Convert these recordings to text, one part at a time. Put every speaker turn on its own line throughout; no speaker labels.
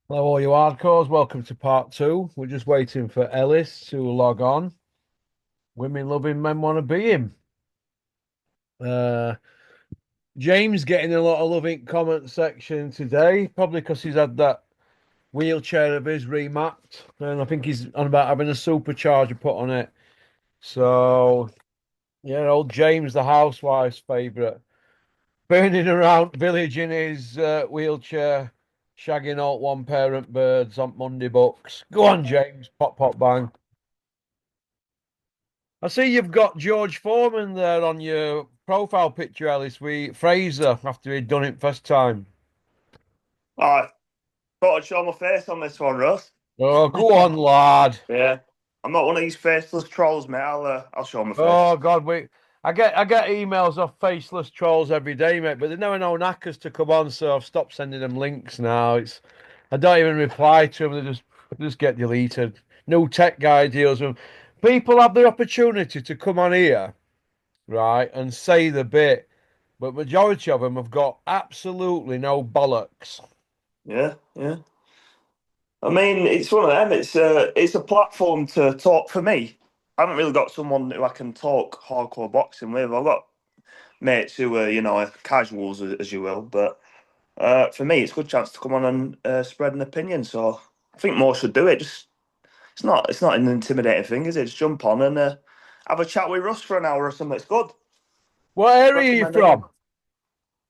Hello, all you hardcores. Welcome to part two. We're just waiting for Ellis to log on. Women loving men want to be him. Uh, James getting a lot of loving comment section today, probably because he's had that wheelchair of his remapped, and I think he's on about having a supercharger put on it. So, yeah, old James, the housewife's favourite, burning around village in his wheelchair, shagging out one parent birds on Monday books. Go on, James, pop, pop, bang. I see you've got George Foreman there on your profile picture, Ellis, with Fraser after he'd done it first time.
I thought I'd show my face on this one, Russ.
Oh, go on, lad.
Yeah, I'm not one of these faceless trolls, mate. I'll show my face.
Oh God, I get emails off faceless trolls every day, mate, but they never know knackers to come on, so I've stopped sending them links now. I don't even reply to them, they just get deleted. No tech guy deals with them. People have the opportunity to come on here, right, and say the bit, but majority of them have got absolutely no bollocks.
Yeah, yeah. I mean, it's one of them. It's a platform to talk for me. I haven't really got someone who I can talk hardcore boxing with. I've got mates who are, casuals, as you will. But for me, it's a good chance to come on and spread an opinion. So I think more should do it. Just it's not an intimidating thing, is it? Just jump on and have a chat with Russ for an hour or something. It's good.
What area are you
Recommend anyone.
from?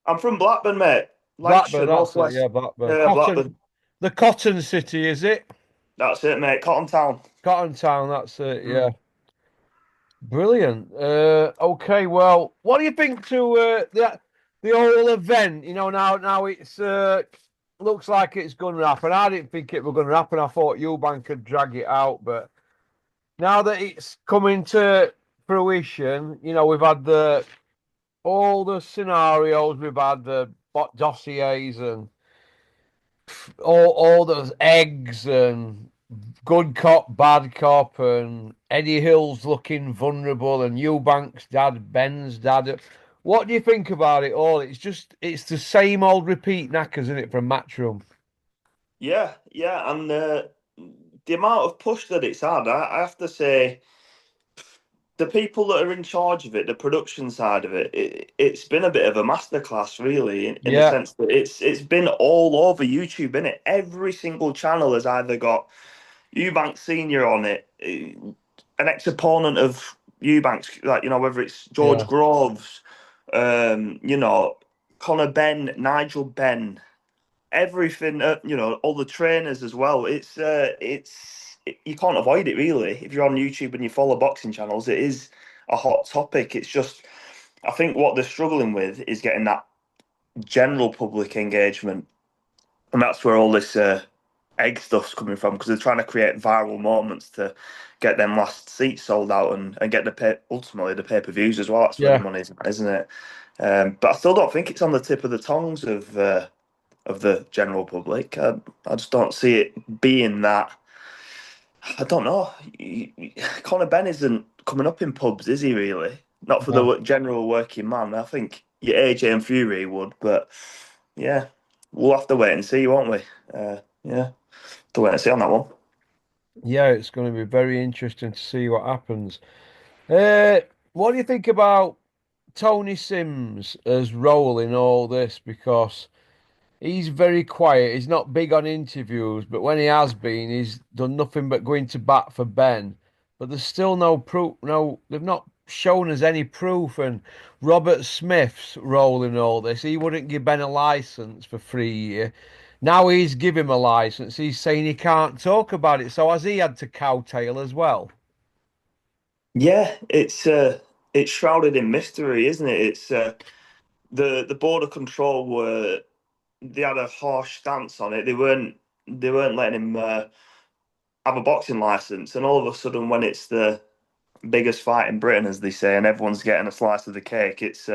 I'm from Blackburn, mate.
Blackburn,
Lancashire,
that's it.
northwest.
Yeah, Blackburn.
Yeah,
Cotton,
Blackburn.
the Cotton City, is it?
That's it, mate. Cotton Town.
Cotton Town, that's it.
Mm.
Yeah, brilliant. Okay, well, what do you think to the whole event? Now it's looks like it's going to happen. I didn't think it was going to happen. I thought Eubank could drag it out, but now that it's coming to fruition, we've had the all the scenarios, we've had the bot dossiers and all those eggs and good cop, bad cop, and Eddie Hill's looking vulnerable, and Eubank's dad, Ben's dad. What do you think about it all? It's the same old repeat knackers, isn't it, from Matchroom?
Yeah, yeah, and the amount of push that it's had, I have to say, the people that are in charge of it, the production side of it's been a bit of a masterclass, really, in the
Yeah,
sense that it's been all over YouTube, innit? Every single channel has either got Eubank Senior on it, an ex-opponent of Eubank's, like whether it's George
yeah,
Groves, you know, Conor Benn, Nigel Benn, everything, all the trainers as well. You can't avoid it really if you're on YouTube and you follow boxing channels. It is a hot topic. It's just, I think what they're struggling with is getting that general public engagement, and that's where all this egg stuff's coming from because they're trying to create viral moments to get them last seats sold out and get ultimately the pay-per-views as well. That's where the
yeah.
money's at, isn't it? But I still don't think it's on the tip of the tongues of the general public. I just don't see it being that. I don't know. Conor Benn isn't coming up in pubs, is he really? Not for the
No.
general working man. I think your AJ and Fury would, but yeah, we'll have to wait and see, won't we? Yeah, to wait and see on that one.
Yeah, it's going to be very interesting to see what happens. Uh, what do you think about Tony Sims as role in all this? Because he's very quiet. He's not big on interviews, but when he has been, he's done nothing but going to bat for Ben. But there's still no proof. No, they've not shown us any proof. And Robert Smith's role in all this, he wouldn't give Ben a license for 3 years. Now he's give him a license. He's saying he can't talk about it. So has he had to cowtail as well?
Yeah, it's shrouded in mystery, isn't it? It's the border control were they had a harsh stance on it. They weren't letting him have a boxing license, and all of a sudden, when it's the biggest fight in Britain, as they say, and everyone's getting a slice of the cake, it's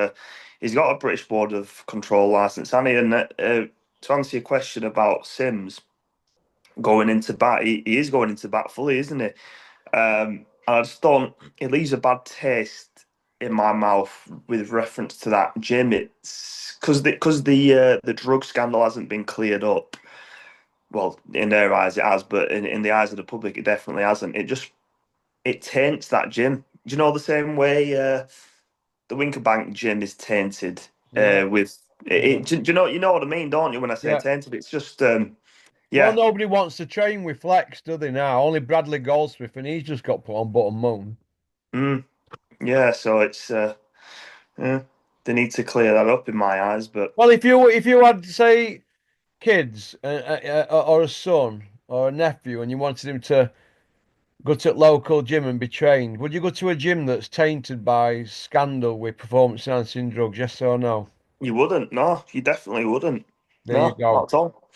he's got a British Board of Control license, and to answer your question about Sims going into bat, he is going into bat fully, isn't he? I just don't. It leaves a bad taste in my mouth with reference to that gym. It's because the drug scandal hasn't been cleared up. well, in their eyes it has, but in the eyes of the public it definitely hasn't. It taints that gym. Do you know the same way the Winkerbank gym is tainted
Yeah,
with
yeah,
you know what I mean, don't you, when I say
yeah.
tainted? It's just
Well,
yeah.
nobody wants to train with Flex, do they now? Only Bradley Goldsmith, and he's just got put on Button Moon.
Mm, yeah, so it's yeah, they need to clear that up in my eyes, but
Well, if you had say kids or a son or a nephew, and you wanted him to go to a local gym and be trained, would you go to a gym that's tainted by scandal with performance enhancing drugs? Yes or no?
you wouldn't. No, you definitely wouldn't.
There you
No, not
go.
at all.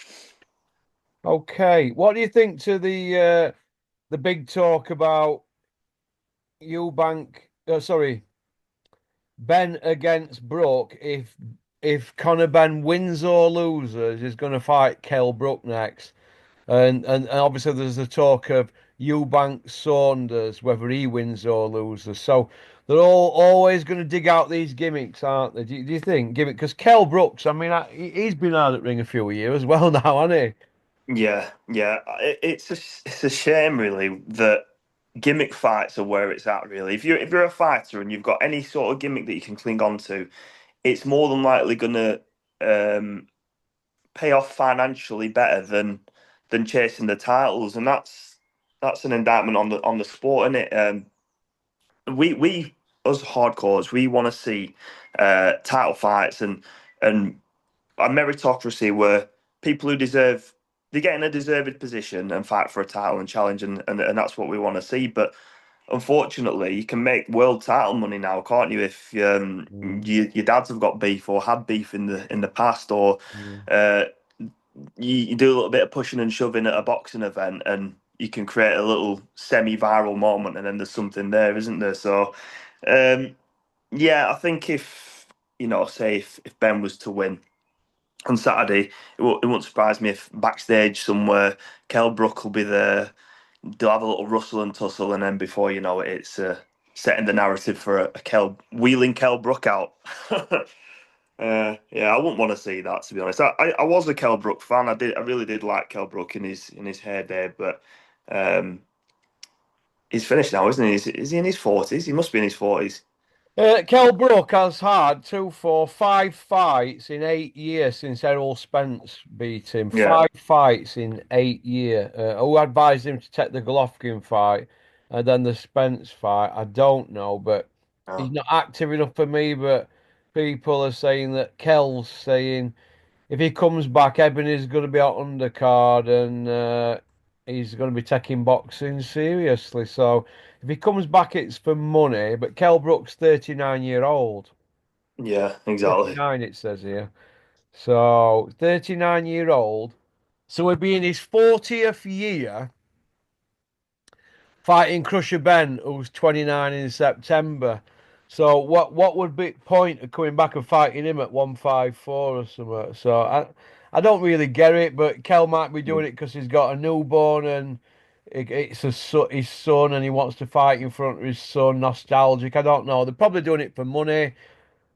Okay, what do you think to the big talk about Eubank? Sorry, Ben against Brook. If Conor Ben wins or loses, he's going to fight Kell Brook next. And obviously there's the talk of Eubank Saunders, whether he wins or loses. So they're all always going to dig out these gimmicks, aren't they? Do you think gimmick? Because Kell Brooks, I mean, he's been out at ring a few years as well now, hasn't
Yeah, yeah. It's a shame really that gimmick fights are where it's at. Really, if you're a fighter and you've got any sort of gimmick that you can cling on to, it's more than likely gonna um, pay off financially better than chasing the titles, and that's an indictment on the sport, isn't it? We us hardcores, we want to see title fights and a meritocracy where people who deserve they get in a deserved position and fight for a title and challenge, and that's what we want to see. But unfortunately, you can make world title money now, can't you? If
he?
your dads have got beef or had beef in the past, or
Mm.
uh, you do a little bit of pushing and shoving at a boxing event, and you can create a little semi-viral moment, and then there's something there, isn't there? So, um, yeah, I think if say if Ben was to win on Saturday, it won't surprise me if backstage somewhere Kell Brook will be there. They'll have a little rustle and tussle, and then before you know it, it's setting the narrative for a Kell wheeling Kell Brook out. Yeah, I wouldn't want to see that, to be honest. I was a Kell Brook fan. I really did like Kell Brook in his heyday, but um, he's finished now, isn't he? Is he in his forties? He must be in his forties.
Kell Brook has had 5 fights in 8 years since Errol Spence beat him.
Yeah.
5 fights in 8 years. Who advised him to take the Golovkin fight and then the Spence fight? I don't know, but he's
Oh,
not active enough for me. But people are saying that Kell's saying if he comes back, Ebony's going to be out undercard and he's going to be taking boxing seriously. So if he comes back, it's for money. But Kell Brook's 39-year old.
yeah, exactly.
39, it says here. So 39-year old. So he'll be in his 40th year fighting Crusher Ben, who's 29 in September. So what would be the point of coming back and fighting him at 154 or something? So I don't really get it, but Kel might be doing it because he's got a newborn and it's his son and he wants to fight in front of his son, nostalgic. I don't know. They're probably doing it for money.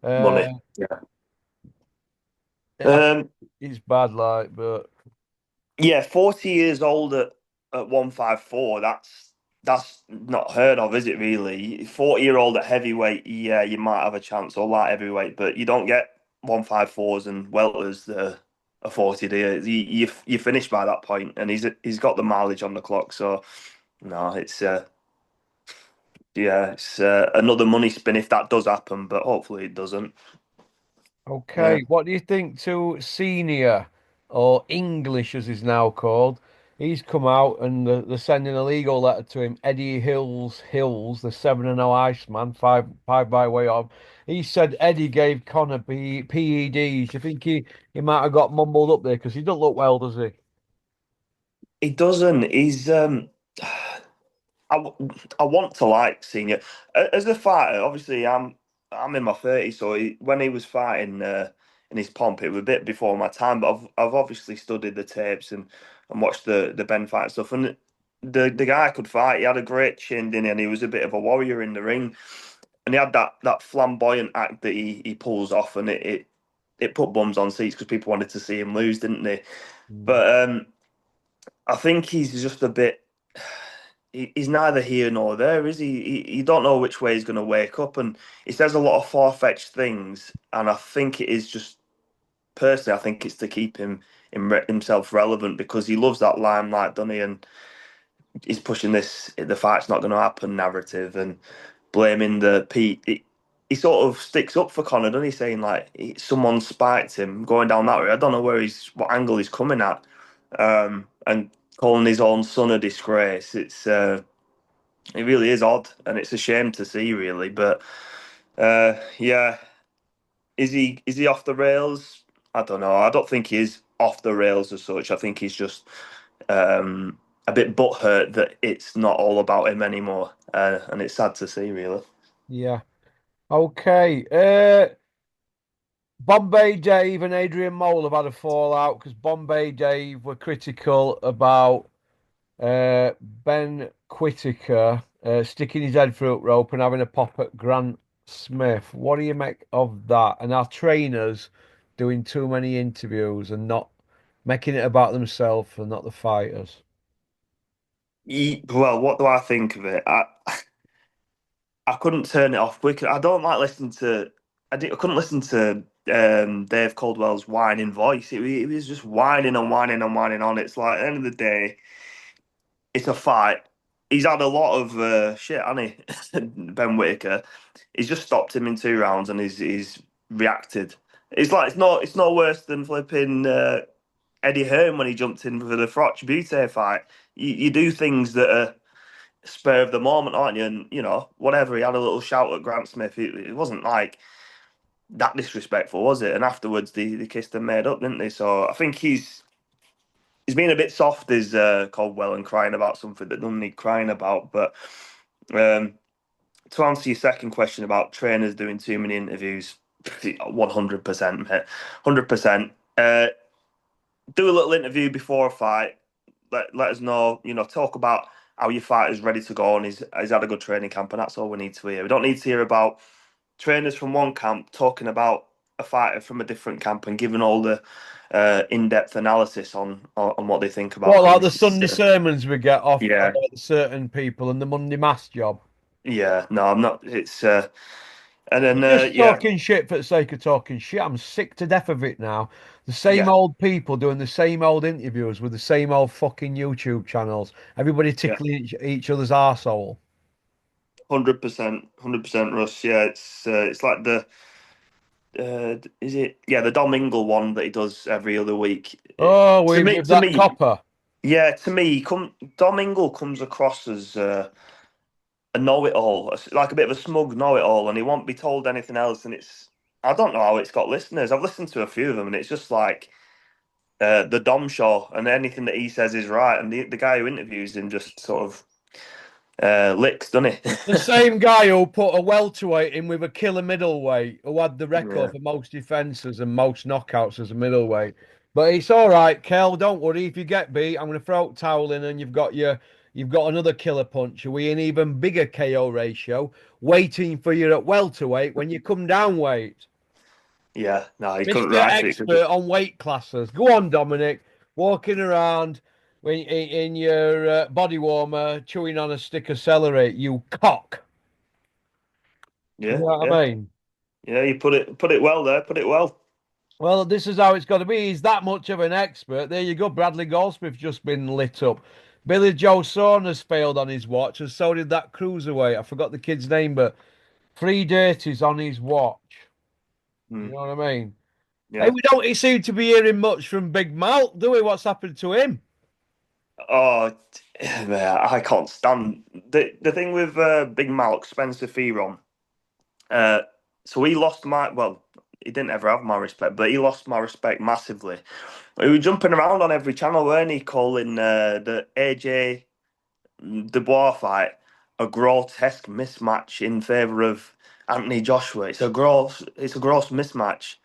Uh,
Money. Yeah.
I think
Um,
it's bad, like, but
yeah, 40 years old at 154, that's not heard of, is it really? 40-year-old at heavyweight, yeah, you might have a chance, or light heavyweight, but you don't get 154s and welters are 40, do you? You finish by that point, and he's got the mileage on the clock, so no, it's yeah, it's another money spin if that does happen, but hopefully it doesn't. Yeah.
okay, what do you think to Senior or English as he's now called? He's come out and they're sending a legal letter to him. Eddie Hills, the 7-0 Iceman, five by way of. He said Eddie gave Connor PEDs. You think he might have got mumbled up there because he don't look well, does he?
He doesn't. He's I want to like senior as a fighter. Obviously, I'm in my 30s, so when he was fighting in his pomp, it was a bit before my time. But I've obviously studied the tapes and watched the Ben fight stuff. And the guy could fight. He had a great chin, didn't he? And he was a bit of a warrior in the ring. And he had that flamboyant act that he pulls off, and it put bums on seats because people wanted to see him lose, didn't they?
Mm.
But I think he's just a bit. He's neither here nor there, is he? You don't know which way he's going to wake up, and he says a lot of far-fetched things. And I think it is just personally, I think it's to keep himself relevant because he loves that limelight, doesn't he? And he's pushing this the fight's not going to happen narrative and blaming the Pete. He sort of sticks up for Conor, doesn't he? Saying like someone spiked him going down that way. I don't know what angle he's coming at, and calling his own son a disgrace. It really is odd, and it's a shame to see, really. But yeah, is he off the rails? I don't know. I don't think he is off the rails as such. I think he's just a bit butthurt that it's not all about him anymore, and it's sad to see, really.
Yeah. Okay. Bombay Dave and Adrian Mole have had a fallout because Bombay Dave were critical about Ben Whittaker sticking his head through a rope and having a pop at Grant Smith. What do you make of that? And our trainers doing too many interviews and not making it about themselves and not the fighters.
Well, what do I think of it? I couldn't turn it off quick. I don't like listening to. I couldn't listen to Dave Caldwell's whining voice. It was just whining and whining and whining on. It's like at the end of the day, it's a fight. He's had a lot of shit, hasn't he? Ben Whitaker. He's just stopped him in 2 rounds and he's reacted. It's no worse than flipping Eddie Hearn when he jumped in for the Froch Butte fight. You do things that are spur of the moment, aren't you? And whatever. He had a little shout at Grant Smith. It wasn't like that disrespectful, was it? And afterwards, they kissed and made up, didn't they? So I think he's been a bit soft as Caldwell and crying about something that doesn't need crying about. But um, to answer your second question about trainers doing too many interviews, 100%, mate, 100%. Do a little interview before a fight. Let us know. Talk about how your fighter's ready to go and he's had a good training camp, and that's all we need to hear. We don't need to hear about trainers from one camp talking about a fighter from a different camp and giving all the in-depth analysis on what they think about
What,
them.
like the Sunday sermons we get off
Yeah,
certain people and the Monday mass job?
yeah. No, I'm not. It's and then
You're just
yeah,
talking shit for the sake of talking shit. I'm sick to death of it now. The same
yeah,
old people doing the same old interviews with the same old fucking YouTube channels. Everybody
yeah.
tickling each other's arsehole.
100%, 100%, Russ. Yeah, it's like is it? Yeah, the Dom Ingle one that he does every other week.
Oh,
To me,
with
to
that
me,
copper.
yeah, to me, Dom Ingle comes across as a know-it-all, like a bit of a smug know-it-all, and he won't be told anything else. And I don't know how it's got listeners. I've listened to a few of them, and it's just like the Dom show, and anything that he says is right. And the guy who interviews him just sort of licks, doesn't he?
The same guy who put a welterweight in with a killer middleweight, who had the record
Yeah,
for most defenses and most knockouts as a middleweight. But it's all right, Kel. Don't worry. If you get beat, I'm going to throw a towel in, and you've got another killer puncher with an even bigger KO ratio waiting for you at welterweight when you come down weight.
yeah. No, he couldn't
Mr.
write it.
Expert on weight classes. Go on, Dominic. Walking around in your body warmer, chewing on a stick of celery, you cock. You know
Yeah,
what
yeah,
I mean?
yeah. You put it well there. Put it well.
Well, this is how it's got to be. He's that much of an expert. There you go. Bradley Goldsmith's just been lit up. Billy Joe Saunders failed on his watch, and so did that cruiserweight. I forgot the kid's name, but three dirties on his watch. You
Hmm.
know what I mean? Hey,
Yeah.
we don't seem to be hearing much from Big Mal, do we? What's happened to him?
Oh, man, I can't stand the thing with Big Malk, Spencer Fearon. Uh, so he lost my well, he didn't ever have my respect, but he lost my respect massively. He was jumping around on every channel, weren't he? Calling the AJ Dubois fight a grotesque mismatch in favor of Anthony Joshua. It's a gross mismatch.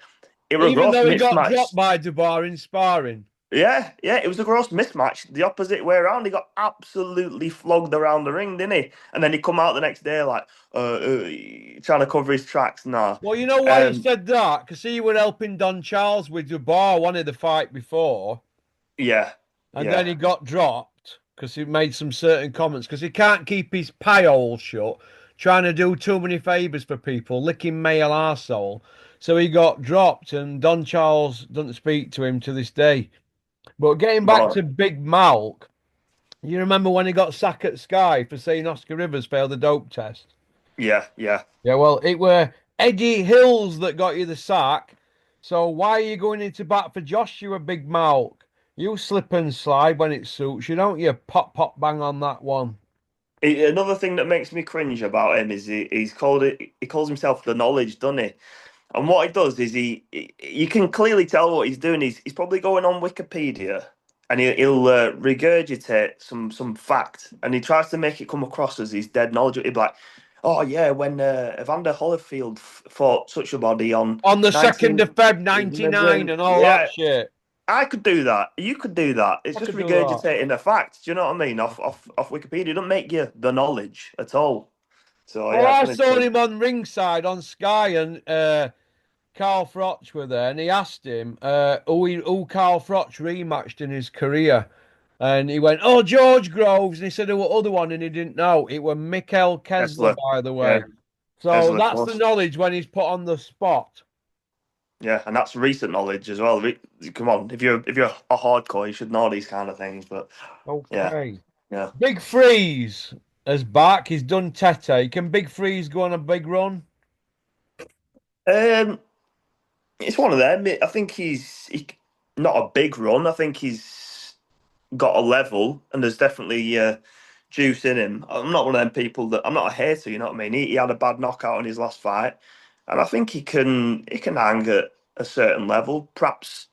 It was a
Even
gross
though he got
mismatch.
dropped by Dubar in sparring.
Yeah, yeah, it was a gross mismatch. The opposite way around, he got absolutely flogged around the ring, didn't he? And then he come out the next day like trying to cover his tracks. Nah,
Well, you know why he
um,
said that? Because he were helping Don Charles with Dubar, wanted the fight before.
yeah,
and then he got dropped because he made some certain comments because he can't keep his pie hole shut, trying to do too many favours for people, licking male arsehole. So he got dropped, and Don Charles doesn't speak to him to this day. But getting back
Right.
to Big Malk, you remember when he got sacked at Sky for saying Oscar Rivers failed the dope test?
Yeah, yeah.
Yeah, well, it were Eddie Hills that got you the sack. So why are you going into bat for Joshua, Big Malk? You slip and slide when it suits you, don't you? Pop, pop, bang on that one.
Another thing that makes me cringe about him is he calls himself the knowledge, doesn't he? And what he does is you can clearly tell what he's doing. He's probably going on Wikipedia and he'll regurgitate some fact, and he tries to make it come across as he's dead knowledge. He'll be like, "Oh yeah, when Evander Holyfield fought such a body on
On the 2nd
19,
of Feb 99 and all that
yeah,
shit.
I could do that. You could do that. It's
I
just
could do that.
regurgitating a fact. Do you know what I mean? Off Wikipedia, it doesn't make you the knowledge at all. So
Well,
yeah, I
I
find
saw
it.
him on ringside on Sky, and Carl Froch were there, and he asked him who Carl Froch rematched in his career. And he went, "Oh, George Groves." And he said, "Who were other one?" And he didn't know. It were Mikhail Kessler,
Kessler,
by the
yeah,
way. So
Kessler, of
that's the
course.
knowledge when he's put on the spot.
Yeah, and that's recent knowledge as well. Come on, if you're a hardcore, you should know these kind of things. But yeah,
Okay.
yeah.
Big Freeze is back. He's done Tete. Can Big Freeze go on a big run?
Um, it's one of them. I think not a big run. I think he's got a level, and there's definitely juice in him. I'm not one of them people that I'm not a hater. You know what I mean? He had a bad knockout in his last fight, and I think he can hang at a certain level. Perhaps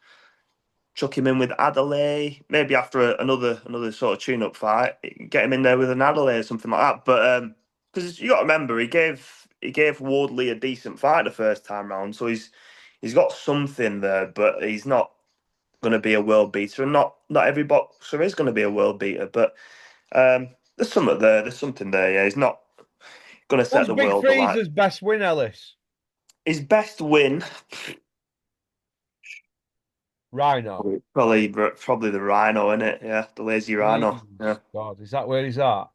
chuck him in with Adelaide, maybe after another sort of tune-up fight, get him in there with an Adelaide or something like that. But because you got to remember, he gave Wardley a decent fight the first time round, so he's got something there, but he's not going to be a world beater, and not every boxer is going to be a world beater. But there's something there. There's something there. Yeah, he's not going to set
Who's
the
Big
world alight.
Freeze's best win, Ellis?
His best win,
Rhino.
probably the Rhino, in it. Yeah, the lazy Rhino. Yeah.
Jeez, God, is that where he's at?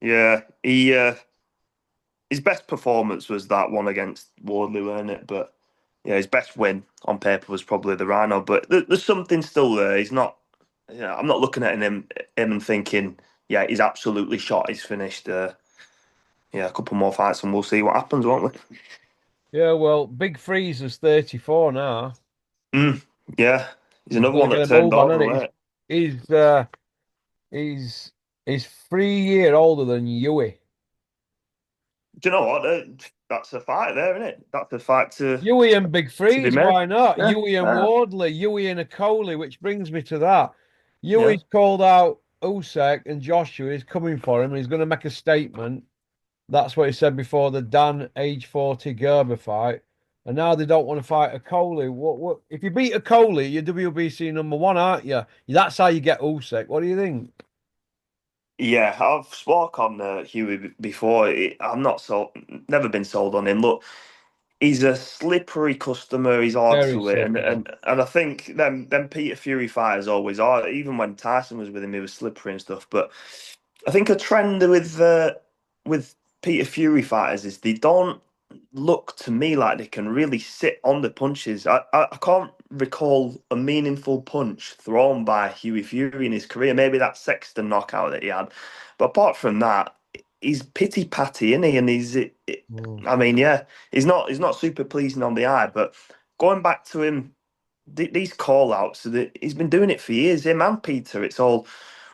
Yeah, his best performance was that one against Wardley, weren't it? But yeah, his best win on paper was probably the Rhino. But there's something still there. He's not. Yeah, I'm not looking at him and thinking, yeah, he's absolutely shot. He's finished. Yeah, a couple more fights and we'll see what happens, won't
Yeah, well, Big Freezer's 34 now.
we? Yeah, he's
He's
another
got to
one
get
that
a
turned
move on,
over
isn't
late.
He's uh he's he's 3 year older than Hughie.
Do you know what? That's a fight there, isn't it? That's a fight
Hughie and Big
to be
Freeze,
made.
why not?
Yeah.
Hughie and Wardley, Hughie and Coley, which brings me to that.
Yeah.
Hughie's called out Usyk and Joshua is coming for him. He's going to make a statement. That's what he said before the Dan age 40 Gerber fight. And now they don't want to fight a Coley. What if you beat a Coley, you're WBC number one, aren't you? That's how you get Usyk. What do you think?
Yeah, I've spoke on Hughie before. I'm not never been sold on him. Look, he's a slippery customer. He's hard
Very
to hit, and
slippery.
and I think them Peter Fury fighters always are. Even when Tyson was with him, he was slippery and stuff. But I think a trend with Peter Fury fighters is they don't look to me like they can really sit on the punches. I can't recall a meaningful punch thrown by Hughie Fury in his career. Maybe that Sexton knockout that he had, but apart from that, he's pity patty, isn't he? And
Mm.
I mean, yeah, he's not super pleasing on the eye. But going back to him, these call outs, he's been doing it for years. Him and Peter, it's all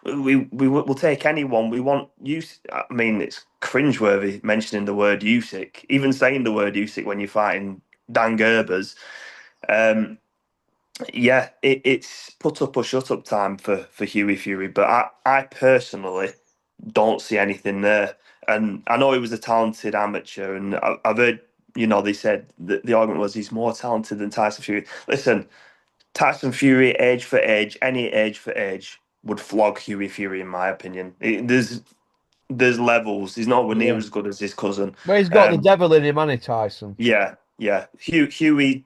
we will take anyone. We want use. I mean, it's cringeworthy mentioning the word Usyk, even saying the word Usyk when you're fighting Dan Gerbers. Um, yeah, it's put up or shut up time for Hughie Fury, but I personally don't see anything there. And I know he was a talented amateur, and I've heard, they said that the argument was he's more talented than Tyson Fury. Listen, Tyson Fury, age for age, any age for age, would flog Hughie Fury, in my opinion. There's levels. He's nowhere near
Yeah.
as good as his cousin.
Well, he's got the
Um,
devil in him, hasn't he, Tyson?
yeah, yeah. Hughie,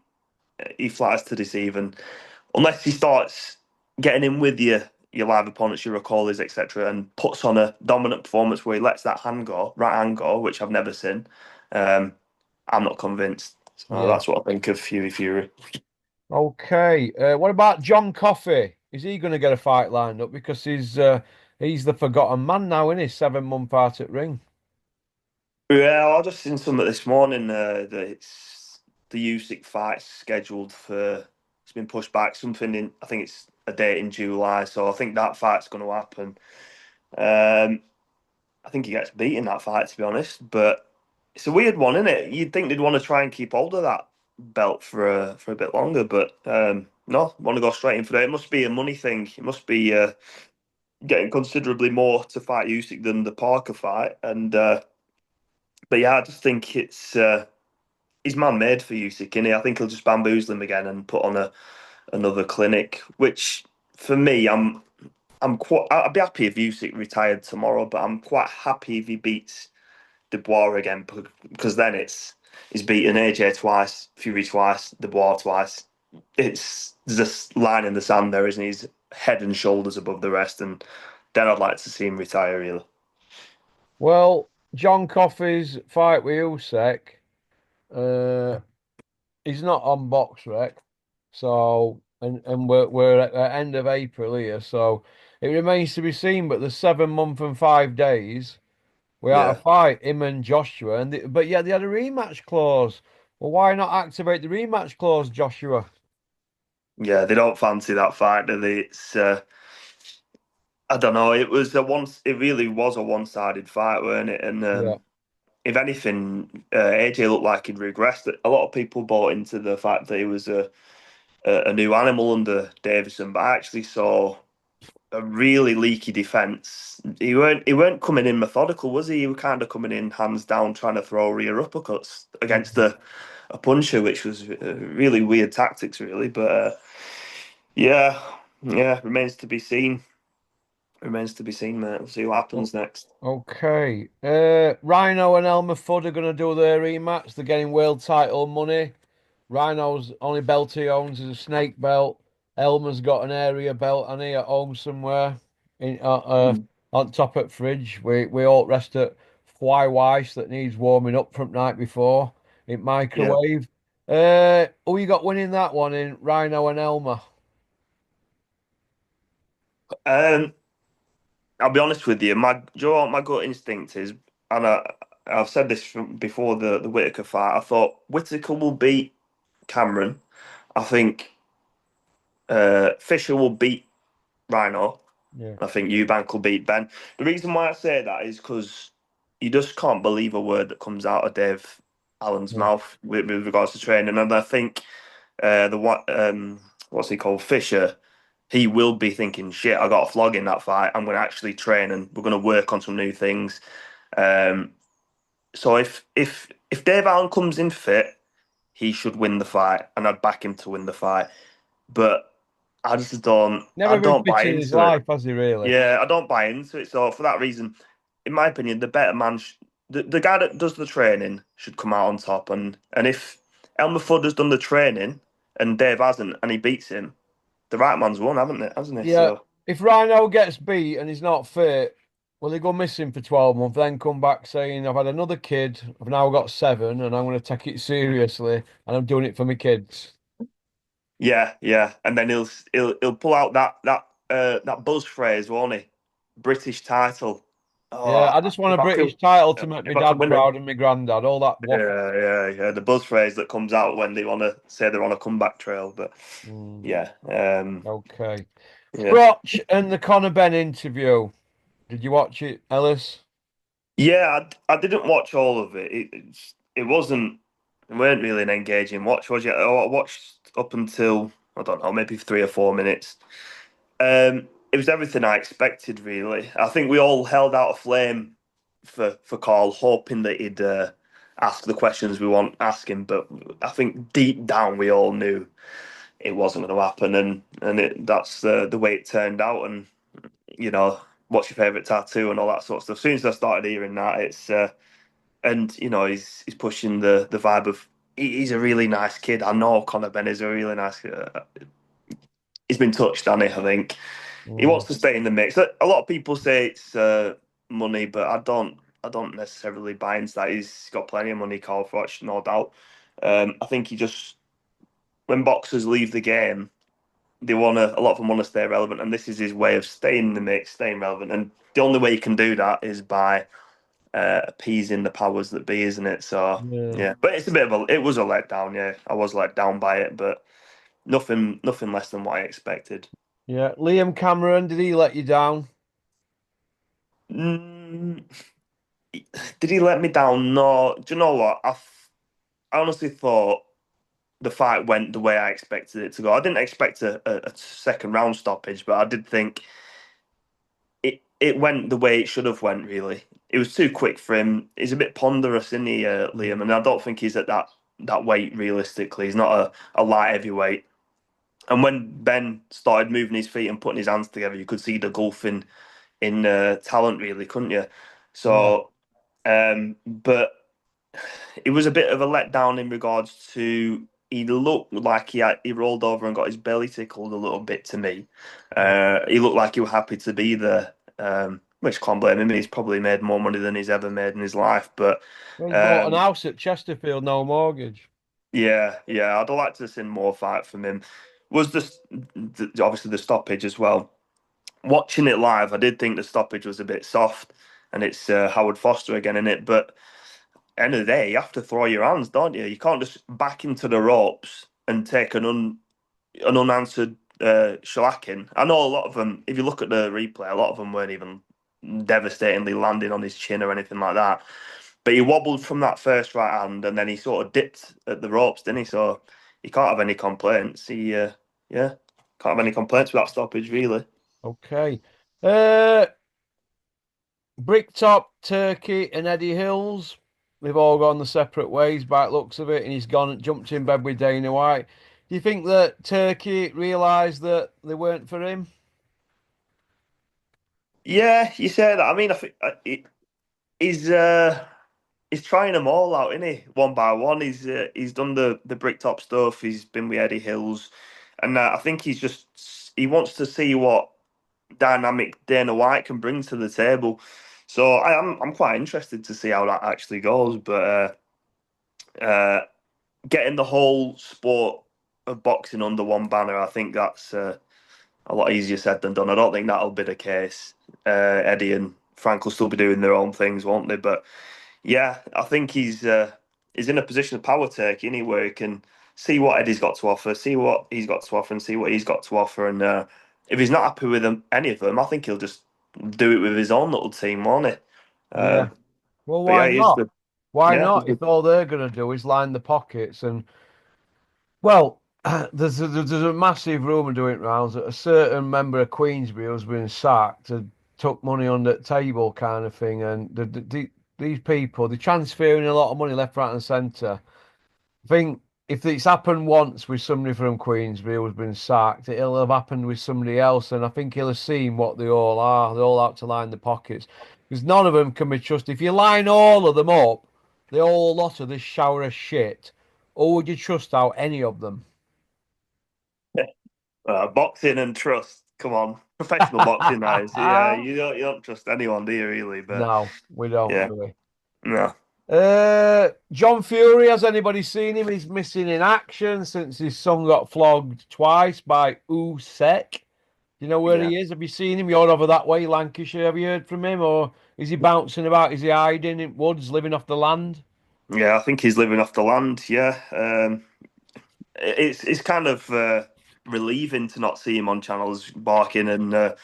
he flies to deceive, and unless he starts getting in with you your live opponents, your recallers, etc., and puts on a dominant performance where he lets that hand go, right hand go, which I've never seen. Um, I'm not convinced. So
Yeah.
that's what I think of Hughie Fury.
Okay. What about John Coffey? Is he going to get a fight lined up? Because he's the forgotten man now, isn't he? 7 month out at ring.
Yeah, I just seen something this morning that it's the Usyk fight scheduled for. It's been pushed back. Something in. I think it's a date in July. So I think that fight's going to happen. Um, I think he gets beat in that fight, to be honest. But it's a weird one, isn't it? You'd think they'd want to try and keep hold of that belt for a bit longer, but no, want to go straight in for that. It must be a money thing. It must be getting considerably more to fight Usyk than the Parker fight. And but yeah, I just think it's he's man made for Usyk, innit? I think he'll just bamboozle him again and put on another clinic. Which for me, I'm quite. I'd be happy if Usyk retired tomorrow, but I'm quite happy if he beats Dubois again because then he's beaten AJ twice, Fury twice, Dubois twice. It's just line in the sand there, isn't he? He's head and shoulders above the rest, and then I'd like to see him retire. Really,
Well, John Coffey's fight with Usyk, uh, he's not on box rec, so and we're at the end of April here, so it remains to be seen. But the 7 month and 5 days. We had a
yeah,
fight, him and Joshua, but yeah, they had a rematch clause. Well, why not activate the rematch clause, Joshua?
yeah. They don't fancy that fight, do they? It's I don't know. It was a one. It really was a one-sided fight, weren't it? And
Yeah,
if anything, AJ looked like he'd regressed. A lot of people bought into the fact that he was a new animal under Davison, but I actually saw a really leaky defence. He weren't coming in methodical, was he? He was kind of coming in hands down, trying to throw rear uppercuts against a puncher, which was really weird tactics, really. But yeah, yeah, remains to be seen. Remains to be seen, mate. We'll see what
O-
happens next.
okay. Rhino and Elmer Fudd are going to do their rematch. They're getting world title money. Rhino's only belt he owns is a snake belt. Elmer's got an area belt, and he at home somewhere in on top at fridge. We all rest at fly Weiss that needs warming up from night before in
Yeah.
microwave. Who you got winning that one in Rhino and Elmer?
Um, I'll be honest with you. Do you know what my gut instinct is? And I've said this before the Whitaker fight. I thought Whitaker will beat Cameron. I think Fisher will beat Rhino.
Yeah,
I think Eubank will beat Ben. The reason why I say that is because you just can't believe a word that comes out of Dave Allen's
yeah,
mouth with regards to training. And I think the what what's he called Fisher, he will be thinking, shit, I got a flog in that fight. I'm going to actually train and we're going to work on some new things. Um, so if Dave Allen comes in fit, he should win the fight, and I'd back him to win the fight. But I
never been
don't buy
fit in his
into it.
life, has he really?
Yeah, I don't buy into it. So for that reason, in my opinion, the better man, the guy that does the training should come out on top. And if Elmer Fudd has done the training and Dave hasn't, and he beats him, the right man's won, haven't it? Hasn't he?
Yeah,
So
if Rhino gets beat and he's not fit, will he go missing for 12 months, then come back saying, I've had another kid, I've now got seven, and I'm going to take it seriously, and I'm doing it for my kids.
yeah, yeah, and then he'll pull out that buzz phrase, won't he? British title.
Yeah,
Oh,
I just want a
if I could,
British title to make my
if I could
dad
win it.
proud and my granddad, all that waffle.
Yeah, yeah, yeah. The buzz phrase that comes out when they want to say they're on a comeback trail. But
Mm,
yeah,
okay.
yeah,
Crotch and the Conor Ben interview. Did you watch it, Ellis?
yeah. I didn't watch all of it. It wasn't. It weren't really an engaging watch, was it? I watched up until I don't know, maybe 3 or 4 minutes. It was everything I expected, really. I think we all held out a flame for Carl, hoping that he'd ask the questions we want asking. But I think deep down we all knew it wasn't going to happen, that's the way it turned out. And you know, what's your favorite tattoo and all that sort of stuff. As soon as I started hearing that, it's and you know he's pushing the vibe of he's a really nice kid. I know Conor Ben is a really nice. He's been touched on it, I think. He wants
Mm.
to stay in the mix. A lot of people say it's money, but I don't. I don't necessarily buy into that. He's got plenty of money, Carl Froch, no doubt. I think he just when boxers leave the game, they want to. A lot of them want to stay relevant, and this is his way of staying in the mix, staying relevant. And the only way you can do that is by appeasing the powers that be, isn't it? So
Yeah.
yeah, but it's a bit of a. It was a letdown. Yeah, I was let down by it, but nothing less than what I expected.
Yeah. Liam Cameron, did he let you down?
Mm, did he let me down? No. Do you know what? I honestly thought the fight went the way I expected it to go. I didn't expect a second round stoppage, but I did think it went the way it should have went. Really, it was too quick for him. He's a bit ponderous, isn't he, Liam? And I don't think he's at that weight realistically. He's not a light heavyweight. And when Ben started moving his feet and putting his hands together, you could see the gulf in talent, really, couldn't you?
Yeah.
So, but it was a bit of a letdown in regards to he looked like he rolled over and got his belly tickled a little bit to me.
Yeah.
He looked like he was happy to be there, which can't blame him. He's probably made more money than he's ever made in his life. But
Well, he's bought an
um,
house at Chesterfield, no mortgage.
yeah, I'd like to see more fight from him. Was obviously the stoppage as well? Watching it live, I did think the stoppage was a bit soft, and it's Howard Foster again in it. But end of the day, you have to throw your hands, don't you? You can't just back into the ropes and take an unanswered shellacking. I know a lot of them. If you look at the replay, a lot of them weren't even devastatingly landing on his chin or anything like that. But he wobbled from that first right hand, and then he sort of dipped at the ropes, didn't he? So he can't have any complaints. Yeah, can't have any complaints with that stoppage, really.
Okay. Uh, Bricktop, Turkey, and Eddie Hills. They've all gone the separate ways by the looks of it, and he's gone and jumped in bed with Dana White. Do you think that Turkey realised that they weren't for him?
Yeah, you say that. I mean, I think he's he's trying them all out, isn't he? One by one. He's done the bricktop stuff. He's been with Eddie Hills, and I think he wants to see what dynamic Dana White can bring to the table. So I'm quite interested to see how that actually goes. But getting the whole sport of boxing under one banner, I think that's a lot easier said than done. I don't think that'll be the case. Eddie and Frank will still be doing their own things, won't they? But yeah, I think he's in a position of power taking where he can see what Eddie's got to offer, see what he's got to offer, and see what he's got to offer. And if he's not happy with any of them, I think he'll just do it with his own little team, won't he?
Yeah.
Um,
Well,
but
why
yeah, he's
not?
the
Why
yeah, he's
not?
the,
If all they're going to do is line the pockets and well, there's a massive rumour doing rounds that a certain member of Queensbury has been sacked and took money under the table kind of thing, and these people they're transferring a lot of money left, right, and centre. I think if it's happened once with somebody from Queensbury who's been sacked, it'll have happened with somebody else, and I think he'll have seen what they all are. They're all out to line the pockets because none of them can be trusted. If you line all of them up, the whole lot of this shower of shit, or would you trust out any of them?
boxing and trust. Come on, professional boxing, that is. Yeah, you don't trust anyone, do you really? But
No, we don't,
yeah,
do we?
no,
John Fury, has anybody seen him? He's missing in action since his son got flogged twice by Usyk. Do you know where
yeah.
he is? Have you seen him? You're over that way, Lancashire. Have you heard from him? Or is he bouncing about? Is he hiding in woods, living off the land?
Yeah, I think he's living off the land. Yeah, it's kind of relieving to not see him on channels barking and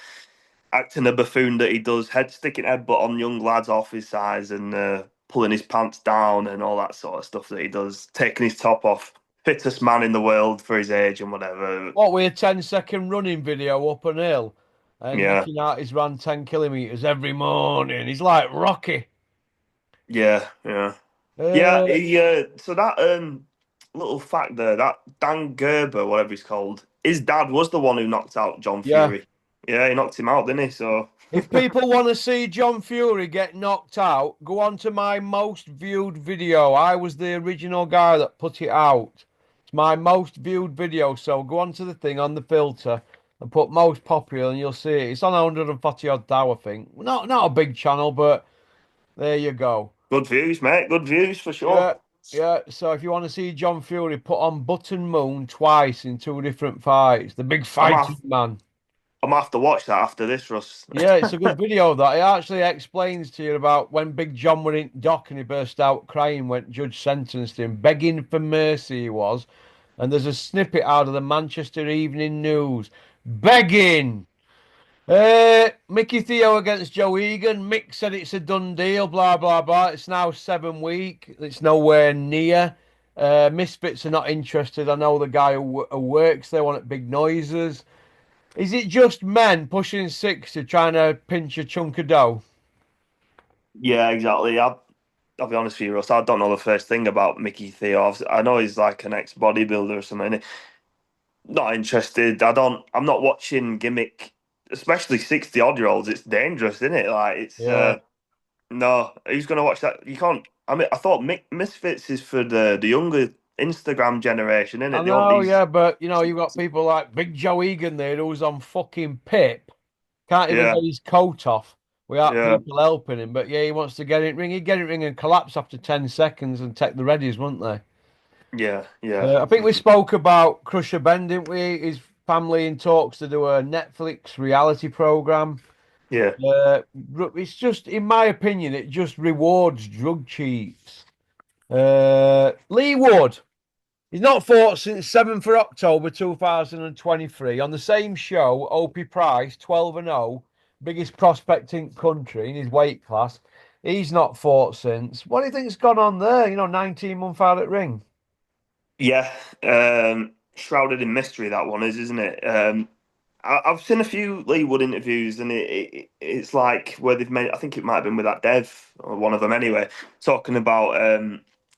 acting a buffoon that he does, head sticking headbutt on young lads off his size and pulling his pants down and all that sort of stuff that he does, taking his top off. Fittest man in the world for his age and whatever.
What, with a 10-second running video up an hill and
Yeah,
Nicky Artist ran 10 kilometres every morning. He's like Rocky.
yeah. Yeah,
Uh,
so that little fact there, that Dan Gerber, whatever he's called, his dad was the one who knocked out John
yeah.
Fury. Yeah, he knocked him out, didn't he? So
If people want to see John Fury get knocked out, go on to my most viewed video. I was the original guy that put it out. It's my most viewed video. So go on to the thing on the filter, and put most popular, and you'll see it. It's on 140 odd thou, I think. Not a big channel, but there you go.
Good views, mate. Good views for sure.
Yeah, yeah. So if you want to see John Fury put on Button Moon twice in two different fights, the big
I'm
fighting
have,
man.
I'm gonna have to watch that after this, Russ.
Yeah, it's a good video that it actually explains to you about when Big John were in dock and he burst out crying when judge sentenced him, begging for mercy he was. And there's a snippet out of the Manchester Evening News. Begging. Mickey Theo against Joe Egan. Mick said it's a done deal, blah, blah, blah. It's now 7 week. It's nowhere near. Misfits are not interested. I know the guy who works there, want big noises. Is it just men pushing 60 trying to pinch a chunk of dough?
Yeah, exactly. I'll be honest with you, Russ. I don't know the first thing about Mickey Theo. I know he's like an ex bodybuilder or something. Not interested. I'm not watching Gimmick, especially 60-odd-year-olds. It's dangerous, isn't it? Like it's
Yeah.
no. Who's gonna watch that? You can't. I mean, I thought Misfits is for the younger Instagram generation, isn't
I
it? They want
know,
these.
yeah, but you've got people like Big Joe Egan there who's on fucking pip. Can't even
Yeah,
get his coat off without
yeah,
people helping him. But yeah, he wants to get it ring. He'd get it ring and collapse after 10 seconds and take the readies, wouldn't they?
yeah, yeah,
I think we spoke about Crusher Ben, didn't we? His family in talks to do a Netflix reality program.
yeah.
Uh, it's just, in my opinion, it just rewards drug cheats. Lee Wood, he's not fought since 7th of October 2023 on the same show. Opie Price, 12 and 0, biggest prospect in country in his weight class. He's not fought since. What do you think's gone on there? 19-month out at ring.
Yeah, shrouded in mystery that one is, isn't it? I've seen a few Lee Wood interviews, and it's like where they've made. I think it might have been with that Dev or one of them anyway, talking about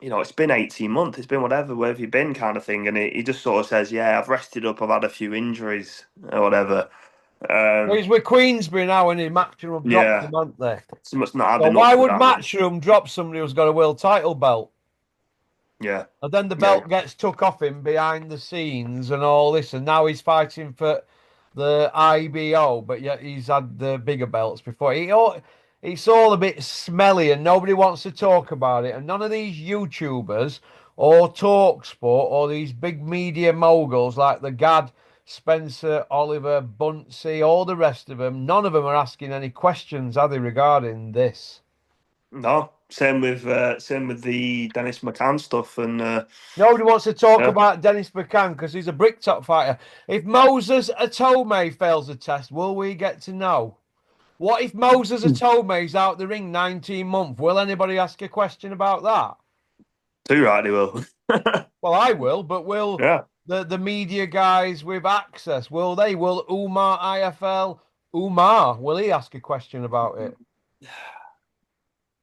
it's been 18 months, it's been whatever, where have you been, kind of thing, and he just sort of says, yeah, I've rested up, I've had a few injuries or whatever.
Well,
Um,
he's with Queensbury now, and he Matchroom dropped
yeah,
him, haven't they?
so must not had
So
enough
why
for
would
that.
Matchroom drop somebody who's got a world title belt?
Yeah,
And then the
yeah,
belt gets took off him behind the scenes and all this, and now he's fighting for the IBO, but yet he's had the bigger belts before. It's all a bit smelly, and nobody wants to talk about it. And none of these YouTubers or Talksport or these big media moguls like the Gad, Spencer, Oliver, Bunsey, all the rest of them, none of them are asking any questions, are they, regarding this?
no. Same with the Dennis McCann stuff, and
Nobody wants to talk
yeah.
about Dennis McCann because he's a bricktop fighter. If Moses Atome fails the test, will we get to know? What if Moses Atome's out the ring 19 months? Will anybody ask a question about that?
Too right, he will.
Well, I will, but will
Yeah.
the media guys with access, will they? Will Umar IFL, Umar, will he ask a question about it?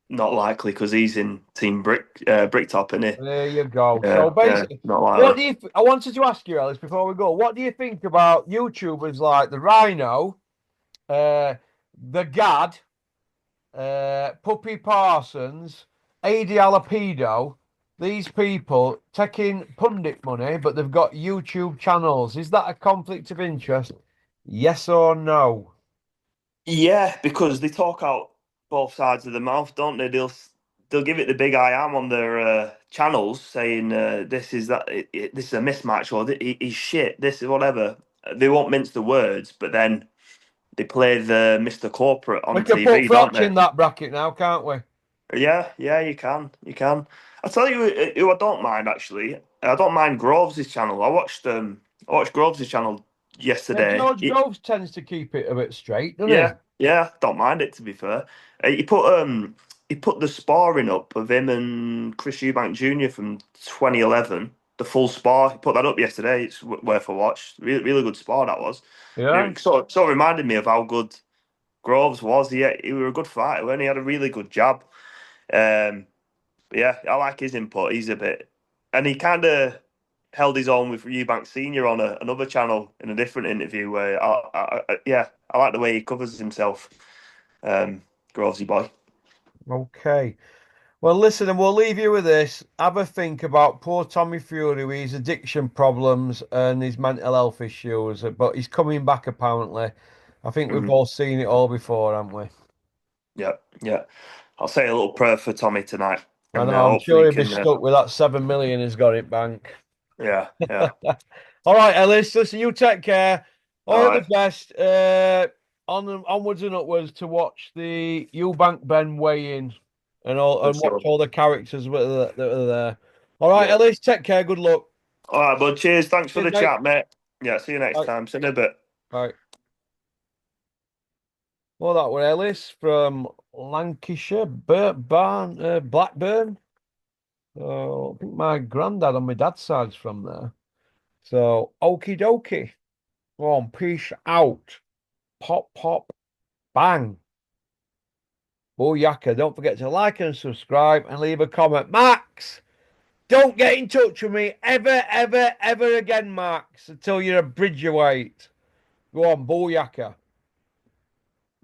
Not likely because he's in Team Bricktop, isn't he?
There you go. So
Yeah, yeah,
basically,
not likely.
I wanted to ask you, Ellis, before we go, what do you think about YouTubers like the Rhino, uh, the Gad, Puppy Parsons, AD Alapido, these people taking pundit money, but they've got YouTube channels. Is that a conflict of interest? Yes or no?
Yeah, because they talk out both sides of the mouth, don't they? They'll give it the big I am on their channels, saying this is that this is a mismatch or he's shit. This is whatever. They won't mince the words, but then they play the Mr. Corporate
We
on
can put
TV, don't
Froch
they?
in that bracket now, can't we?
Yeah, yeah, you can. I tell you who I don't mind actually. I don't mind Groves' channel. I watched Groves' channel
Yeah,
yesterday.
George Groves tends to keep it a bit straight, doesn't he?
Yeah, yeah, don't mind it to be fair. He put the sparring up of him and Chris Eubank Jr. from 2011. The full spar. He put that up yesterday. It's worth a watch. Really, really good spar that was.
Yeah.
It sort of reminded me of how good Groves was. He was a good fighter, and he had a really good jab. Um, but yeah, I like his input. He's a bit, and he kind of held his own with Eubank Senior on another channel in a different interview. Where yeah, I like the way he covers himself. Grovesy boy.
Okay. Well, listen, and we'll leave you with this. Have a think about poor Tommy Fury with his addiction problems and his mental health issues, but he's coming back apparently. I think we've
Mm,
all seen it all before, haven't we?
yeah, yeah. I'll say a little prayer for Tommy tonight,
I
and
know, I'm
hopefully
sure
he
he'll be
can.
stuck with that 7 million he's got in bank.
Yeah, yeah.
All right, Ellis, listen, you take care.
All
All the
right,
best. Onwards and upwards to watch the Eubank Ben weigh in
for
and watch
sure.
all the characters that are there. All right,
Yeah.
Ellis, take care. Good luck.
All right, bud. Cheers. Thanks for
Cheers,
the
mate.
chat, mate. Yeah. See you next
Bye.
time. See you in a bit.
Bye. Well, that was Ellis from Lancashire, Blackburn. I think my granddad on my dad's side's from there. So, okie dokie. Go on, peace out. Pop, pop, bang. Booyaka. Don't forget to like and subscribe and leave a comment. Max, don't get in touch with me ever, ever, ever again, Max, until you're a bridgerweight. Go on, booyaka.